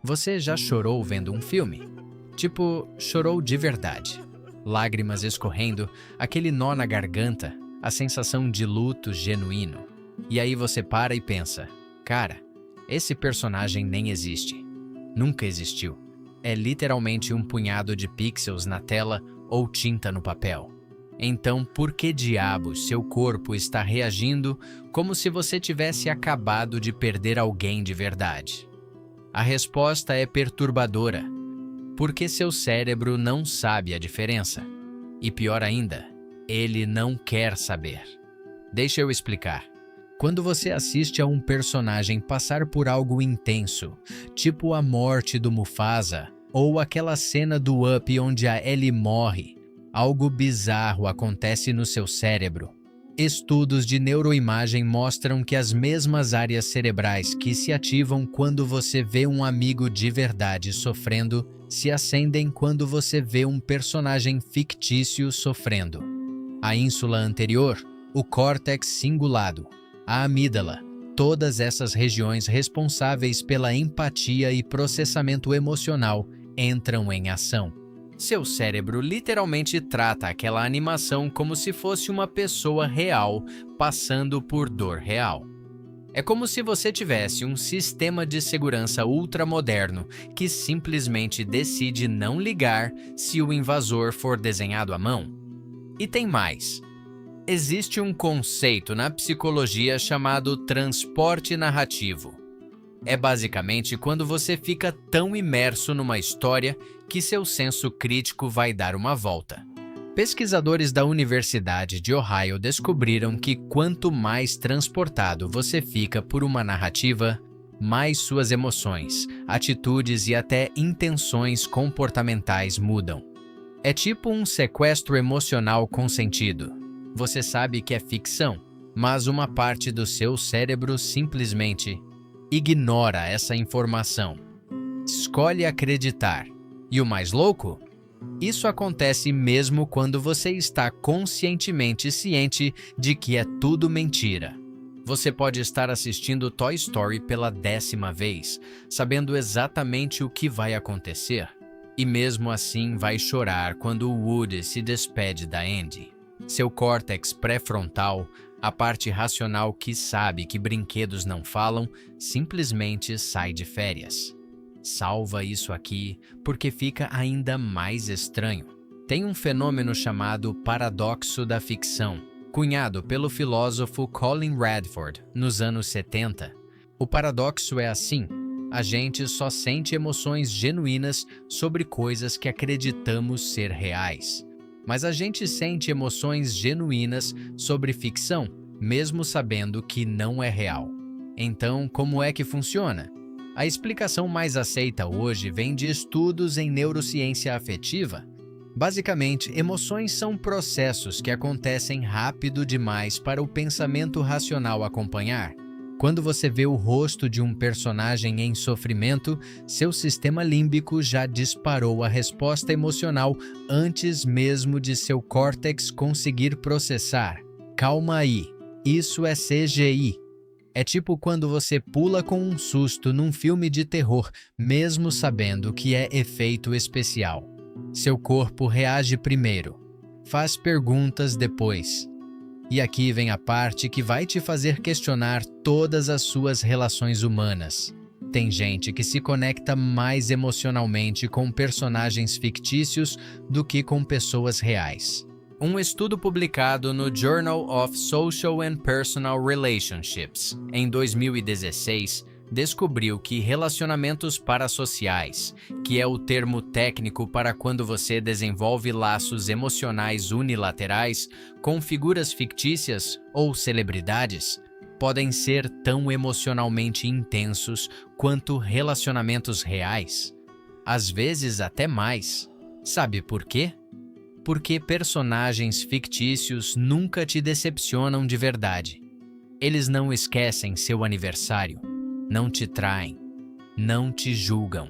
Você já chorou vendo um filme? Tipo, chorou de verdade. Lágrimas escorrendo, aquele nó na garganta, a sensação de luto genuíno. E aí você para e pensa: cara, esse personagem nem existe. Nunca existiu. É literalmente um punhado de pixels na tela ou tinta no papel. Então, por que diabos seu corpo está reagindo como se você tivesse acabado de perder alguém de verdade? A resposta é perturbadora, porque seu cérebro não sabe a diferença. E pior ainda, ele não quer saber. Deixa eu explicar. Quando você assiste a um personagem passar por algo intenso, tipo a morte do Mufasa, ou aquela cena do Up onde a Ellie morre, algo bizarro acontece no seu cérebro. Estudos de neuroimagem mostram que as mesmas áreas cerebrais que se ativam quando você vê um amigo de verdade sofrendo se acendem quando você vê um personagem fictício sofrendo. A ínsula anterior, o córtex cingulado, a amígdala, todas essas regiões responsáveis pela empatia e processamento emocional entram em ação. Seu cérebro literalmente trata aquela animação como se fosse uma pessoa real passando por dor real. É como se você tivesse um sistema de segurança ultramoderno que simplesmente decide não ligar se o invasor for desenhado à mão. E tem mais. Existe um conceito na psicologia chamado transporte narrativo. É basicamente quando você fica tão imerso numa história que seu senso crítico vai dar uma volta. Pesquisadores da Universidade de Ohio descobriram que quanto mais transportado você fica por uma narrativa, mais suas emoções, atitudes e até intenções comportamentais mudam. É tipo um sequestro emocional consentido. Você sabe que é ficção, mas uma parte do seu cérebro simplesmente ignora essa informação. Escolhe acreditar. E o mais louco? Isso acontece mesmo quando você está conscientemente ciente de que é tudo mentira. Você pode estar assistindo Toy Story pela 10ª vez, sabendo exatamente o que vai acontecer, e mesmo assim vai chorar quando o Woody se despede da Andy. Seu córtex pré-frontal, a parte racional que sabe que brinquedos não falam, simplesmente sai de férias. Salva isso aqui, porque fica ainda mais estranho. Tem um fenômeno chamado paradoxo da ficção, cunhado pelo filósofo Colin Radford nos anos 70. O paradoxo é assim: a gente só sente emoções genuínas sobre coisas que acreditamos ser reais. Mas a gente sente emoções genuínas sobre ficção, mesmo sabendo que não é real. Então, como é que funciona? A explicação mais aceita hoje vem de estudos em neurociência afetiva. Basicamente, emoções são processos que acontecem rápido demais para o pensamento racional acompanhar. Quando você vê o rosto de um personagem em sofrimento, seu sistema límbico já disparou a resposta emocional antes mesmo de seu córtex conseguir processar. Calma aí, isso é CGI. É tipo quando você pula com um susto num filme de terror, mesmo sabendo que é efeito especial. Seu corpo reage primeiro, faz perguntas depois. E aqui vem a parte que vai te fazer questionar todas as suas relações humanas. Tem gente que se conecta mais emocionalmente com personagens fictícios do que com pessoas reais. Um estudo publicado no Journal of Social and Personal Relationships, em 2016, descobriu que relacionamentos parasociais, que é o termo técnico para quando você desenvolve laços emocionais unilaterais com figuras fictícias ou celebridades, podem ser tão emocionalmente intensos quanto relacionamentos reais. Às vezes até mais. Sabe por quê? Porque personagens fictícios nunca te decepcionam de verdade. Eles não esquecem seu aniversário, não te traem, não te julgam.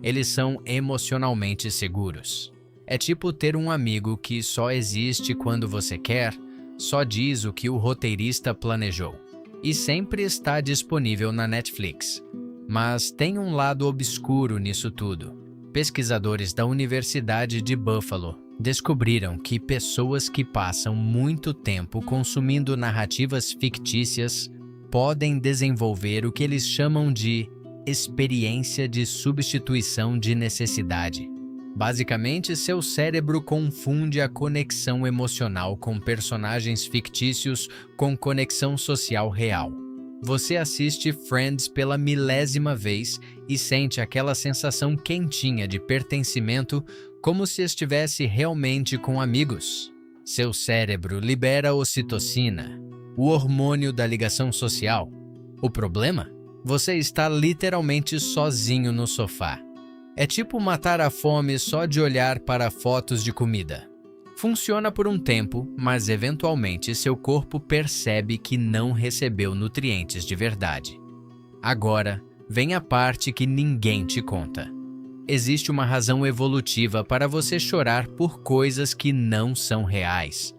Eles são emocionalmente seguros. É tipo ter um amigo que só existe quando você quer, só diz o que o roteirista planejou e sempre está disponível na Netflix. Mas tem um lado obscuro nisso tudo. Pesquisadores da Universidade de Buffalo descobriram que pessoas que passam muito tempo consumindo narrativas fictícias podem desenvolver o que eles chamam de experiência de substituição de necessidade. Basicamente, seu cérebro confunde a conexão emocional com personagens fictícios com conexão social real. Você assiste Friends pela milésima vez e sente aquela sensação quentinha de pertencimento como se estivesse realmente com amigos. Seu cérebro libera ocitocina, o hormônio da ligação social. O problema? Você está literalmente sozinho no sofá. É tipo matar a fome só de olhar para fotos de comida. Funciona por um tempo, mas eventualmente seu corpo percebe que não recebeu nutrientes de verdade. Agora, vem a parte que ninguém te conta. Existe uma razão evolutiva para você chorar por coisas que não são reais.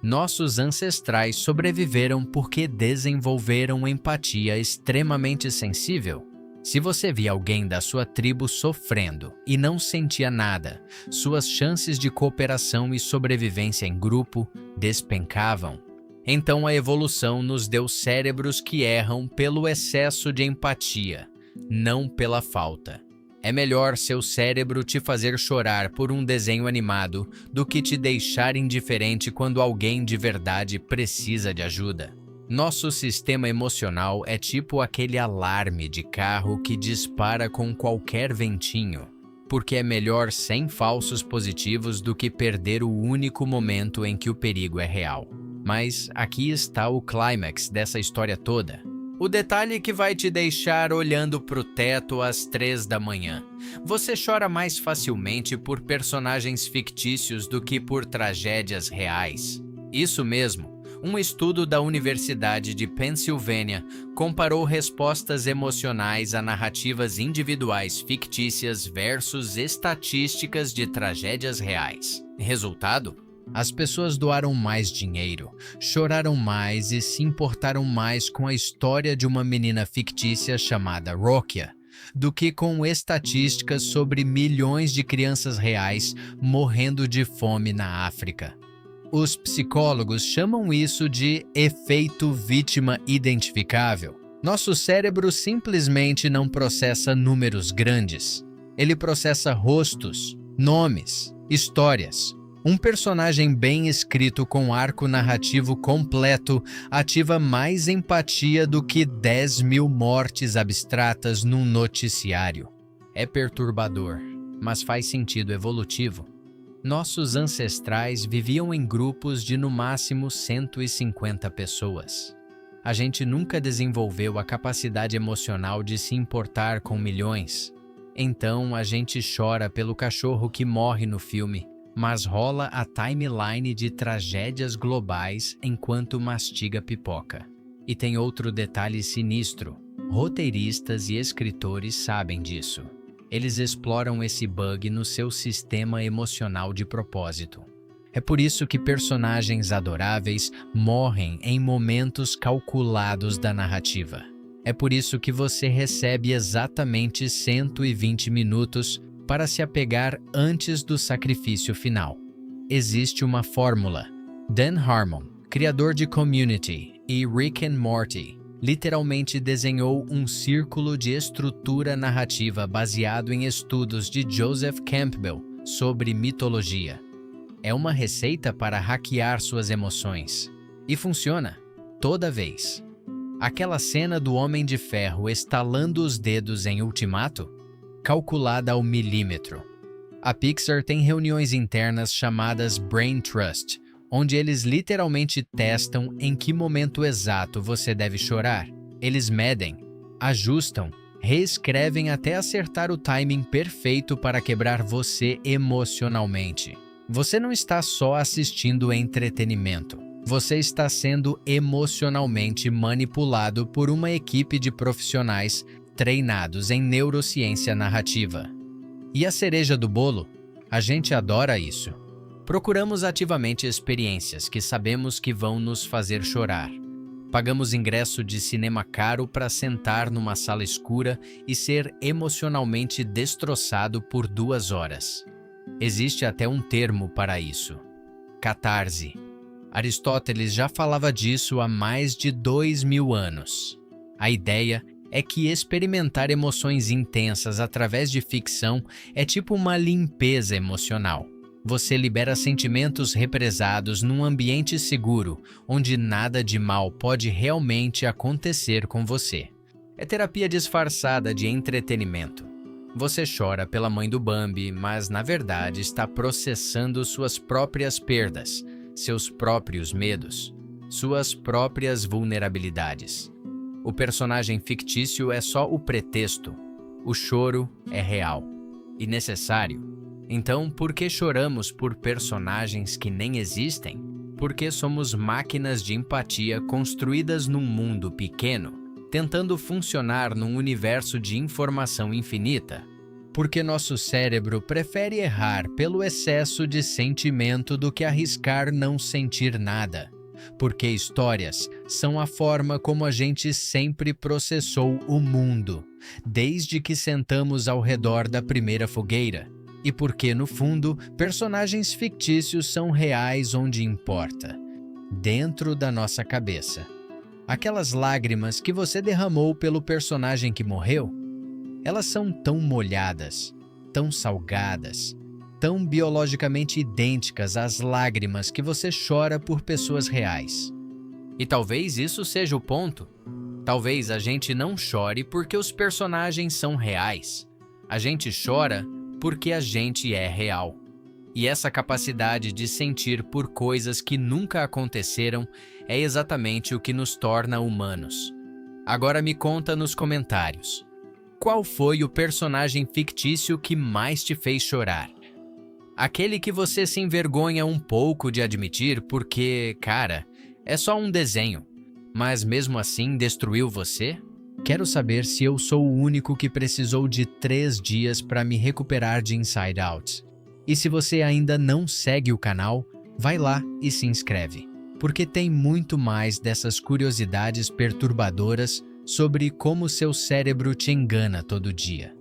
Nossos ancestrais sobreviveram porque desenvolveram empatia extremamente sensível. Se você via alguém da sua tribo sofrendo e não sentia nada, suas chances de cooperação e sobrevivência em grupo despencavam. Então a evolução nos deu cérebros que erram pelo excesso de empatia, não pela falta. É melhor seu cérebro te fazer chorar por um desenho animado do que te deixar indiferente quando alguém de verdade precisa de ajuda. Nosso sistema emocional é tipo aquele alarme de carro que dispara com qualquer ventinho, porque é melhor 100 falsos positivos do que perder o único momento em que o perigo é real. Mas aqui está o clímax dessa história toda. O detalhe que vai te deixar olhando pro teto às 3 da manhã. Você chora mais facilmente por personagens fictícios do que por tragédias reais. Isso mesmo. Um estudo da Universidade de Pensilvânia comparou respostas emocionais a narrativas individuais fictícias versus estatísticas de tragédias reais. Resultado? As pessoas doaram mais dinheiro, choraram mais e se importaram mais com a história de uma menina fictícia chamada Rokia do que com estatísticas sobre milhões de crianças reais morrendo de fome na África. Os psicólogos chamam isso de efeito vítima identificável. Nosso cérebro simplesmente não processa números grandes. Ele processa rostos, nomes, histórias. Um personagem bem escrito com arco narrativo completo ativa mais empatia do que 10.000 mortes abstratas num noticiário. É perturbador, mas faz sentido evolutivo. Nossos ancestrais viviam em grupos de no máximo 150 pessoas. A gente nunca desenvolveu a capacidade emocional de se importar com milhões. Então a gente chora pelo cachorro que morre no filme, mas rola a timeline de tragédias globais enquanto mastiga pipoca. E tem outro detalhe sinistro: roteiristas e escritores sabem disso. Eles exploram esse bug no seu sistema emocional de propósito. É por isso que personagens adoráveis morrem em momentos calculados da narrativa. É por isso que você recebe exatamente 120 minutos para se apegar antes do sacrifício final. Existe uma fórmula. Dan Harmon, criador de Community e Rick and Morty, literalmente desenhou um círculo de estrutura narrativa baseado em estudos de Joseph Campbell sobre mitologia. É uma receita para hackear suas emoções. E funciona, toda vez. Aquela cena do Homem de Ferro estalando os dedos em Ultimato, calculada ao milímetro. A Pixar tem reuniões internas chamadas Brain Trust, onde eles literalmente testam em que momento exato você deve chorar. Eles medem, ajustam, reescrevem até acertar o timing perfeito para quebrar você emocionalmente. Você não está só assistindo entretenimento. Você está sendo emocionalmente manipulado por uma equipe de profissionais treinados em neurociência narrativa. E a cereja do bolo? A gente adora isso. Procuramos ativamente experiências que sabemos que vão nos fazer chorar. Pagamos ingresso de cinema caro para sentar numa sala escura e ser emocionalmente destroçado por 2 horas. Existe até um termo para isso: catarse. Aristóteles já falava disso há mais de 2000 anos. A ideia é que experimentar emoções intensas através de ficção é tipo uma limpeza emocional. Você libera sentimentos represados num ambiente seguro, onde nada de mal pode realmente acontecer com você. É terapia disfarçada de entretenimento. Você chora pela mãe do Bambi, mas na verdade está processando suas próprias perdas, seus próprios medos, suas próprias vulnerabilidades. O personagem fictício é só o pretexto. O choro é real e necessário. Então, por que choramos por personagens que nem existem? Porque somos máquinas de empatia construídas num mundo pequeno, tentando funcionar num universo de informação infinita. Porque nosso cérebro prefere errar pelo excesso de sentimento do que arriscar não sentir nada. Porque histórias são a forma como a gente sempre processou o mundo, desde que sentamos ao redor da primeira fogueira. E porque, no fundo, personagens fictícios são reais onde importa, dentro da nossa cabeça. Aquelas lágrimas que você derramou pelo personagem que morreu, elas são tão molhadas, tão salgadas, tão biologicamente idênticas às lágrimas que você chora por pessoas reais. E talvez isso seja o ponto. Talvez a gente não chore porque os personagens são reais. A gente chora porque a gente é real. E essa capacidade de sentir por coisas que nunca aconteceram é exatamente o que nos torna humanos. Agora me conta nos comentários: qual foi o personagem fictício que mais te fez chorar? Aquele que você se envergonha um pouco de admitir porque, cara, é só um desenho, mas mesmo assim destruiu você? Quero saber se eu sou o único que precisou de 3 dias para me recuperar de Inside Out. E se você ainda não segue o canal, vai lá e se inscreve, porque tem muito mais dessas curiosidades perturbadoras sobre como seu cérebro te engana todo dia.